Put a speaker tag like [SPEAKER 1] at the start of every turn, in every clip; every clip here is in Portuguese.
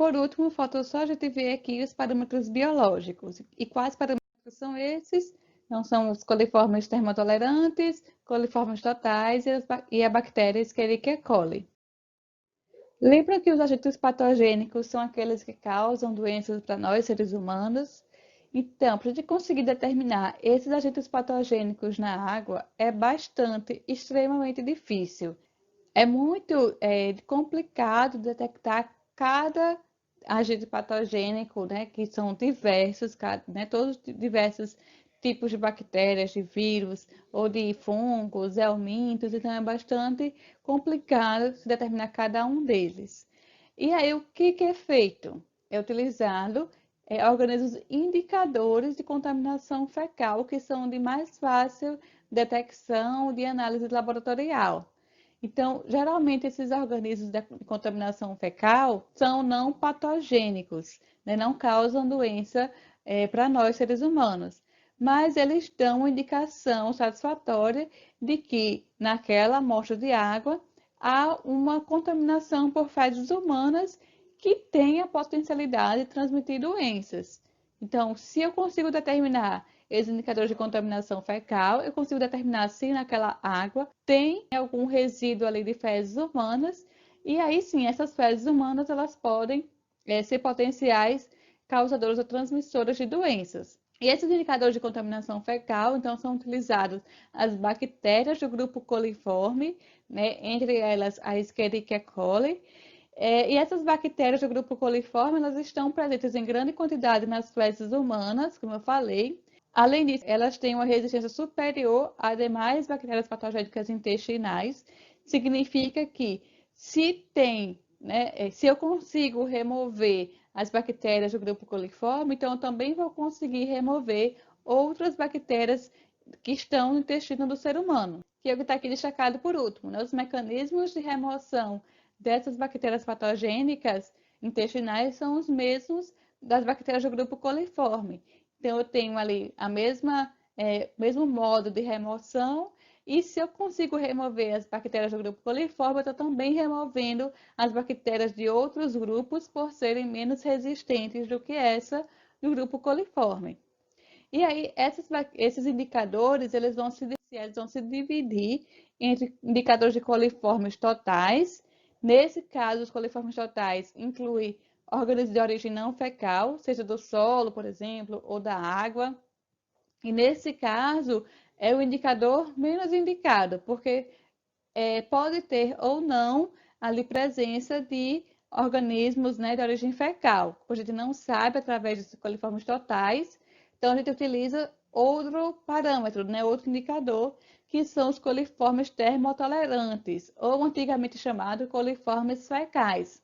[SPEAKER 1] por último, falta só a gente ver aqui os parâmetros biológicos. E quais parâmetros são esses? Então, são os coliformes termotolerantes, coliformes totais e a bactéria Escherichia coli. Lembra que os agentes patogênicos são aqueles que causam doenças para nós, seres humanos? Então, para a gente conseguir determinar esses agentes patogênicos na água, é extremamente difícil. É muito complicado detectar cada agente patogênico, né, que são diversos, né, todos diversos tipos de bactérias, de vírus ou de fungos, helmintos, então é bastante complicado se determinar cada um deles. E aí o que é feito? É utilizado organismos indicadores de contaminação fecal, que são de mais fácil detecção de análise laboratorial. Então, geralmente, esses organismos de contaminação fecal são não patogênicos, né? Não causam doença para nós, seres humanos. Mas eles dão uma indicação satisfatória de que naquela amostra de água há uma contaminação por fezes humanas que tem a potencialidade de transmitir doenças. Então, se eu consigo determinar esses indicadores de contaminação fecal, eu consigo determinar se naquela água tem algum resíduo ali de fezes humanas, e aí sim, essas fezes humanas elas podem ser potenciais causadoras ou transmissoras de doenças. E esses indicadores de contaminação fecal, então, são utilizados as bactérias do grupo coliforme, né, entre elas a Escherichia coli, e essas bactérias do grupo coliforme, elas estão presentes em grande quantidade nas fezes humanas, como eu falei. Além disso, elas têm uma resistência superior a demais bactérias patogênicas intestinais. Significa que se eu consigo remover as bactérias do grupo coliforme, então eu também vou conseguir remover outras bactérias que estão no intestino do ser humano, que é o que está aqui destacado por último, né? Os mecanismos de remoção dessas bactérias patogênicas intestinais são os mesmos das bactérias do grupo coliforme. Então, eu tenho ali mesmo modo de remoção, e se eu consigo remover as bactérias do grupo coliforme, eu estou também removendo as bactérias de outros grupos por serem menos resistentes do que essa do grupo coliforme. E aí, esses indicadores, eles vão se dividir entre indicadores de coliformes totais. Nesse caso, os coliformes totais incluem organismos de origem não fecal, seja do solo, por exemplo, ou da água. E nesse caso, é o indicador menos indicado, porque pode ter ou não ali presença de organismos, né, de origem fecal. A gente não sabe através dos coliformes totais, então a gente utiliza outro parâmetro, né, outro indicador, que são os coliformes termotolerantes, ou antigamente chamado coliformes fecais.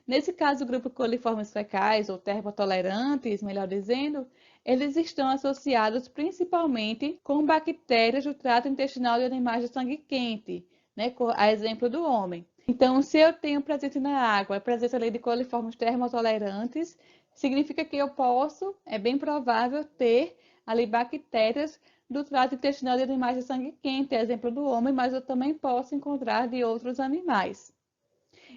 [SPEAKER 1] Nesse caso, o grupo coliformes fecais, ou termotolerantes, melhor dizendo, eles estão associados principalmente com bactérias do trato intestinal de animais de sangue quente, né, a exemplo do homem. Então, se eu tenho presente na água a presença ali de coliformes termotolerantes, significa que eu posso, é bem provável, ter ali bactérias do trato intestinal de animais de sangue quente, exemplo do homem, mas eu também posso encontrar de outros animais.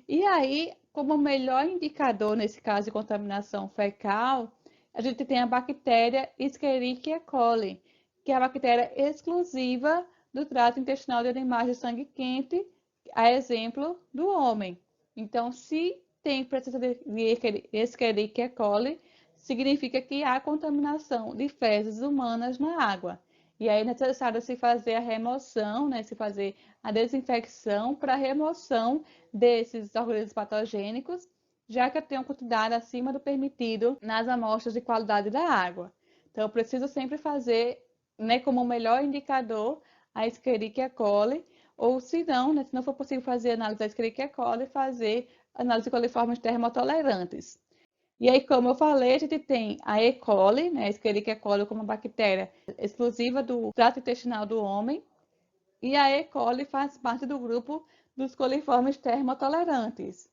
[SPEAKER 1] E aí, como melhor indicador, nesse caso de contaminação fecal, a gente tem a bactéria Escherichia coli, que é a bactéria exclusiva do trato intestinal de animais de sangue quente, a exemplo do homem. Então, se tem presença de Escherichia coli, significa que há contaminação de fezes humanas na água. E aí é necessário se fazer a remoção, né, se fazer a desinfecção para remoção desses organismos patogênicos, já que eu tenho quantidade acima do permitido nas amostras de qualidade da água. Então, eu preciso sempre fazer, né, como o melhor indicador a Escherichia coli, ou se não, né, se não for possível fazer análise da Escherichia coli, fazer análise de coliformes termotolerantes. E aí, como eu falei, a gente tem a E. coli, né, a Escherichia coli como bactéria exclusiva do trato intestinal do homem, e a E. coli faz parte do grupo dos coliformes termotolerantes.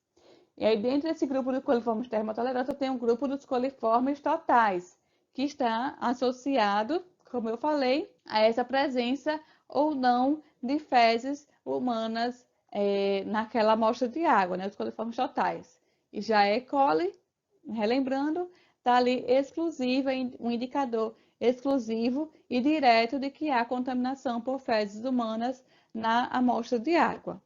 [SPEAKER 1] E aí, dentro desse grupo dos coliformes termotolerantes, eu tenho um grupo dos coliformes totais, que está associado, como eu falei, a essa presença ou não de fezes humanas naquela amostra de água, né, os coliformes totais. E já a E. coli relembrando, está ali exclusiva, um indicador exclusivo e direto de que há contaminação por fezes humanas na amostra de água.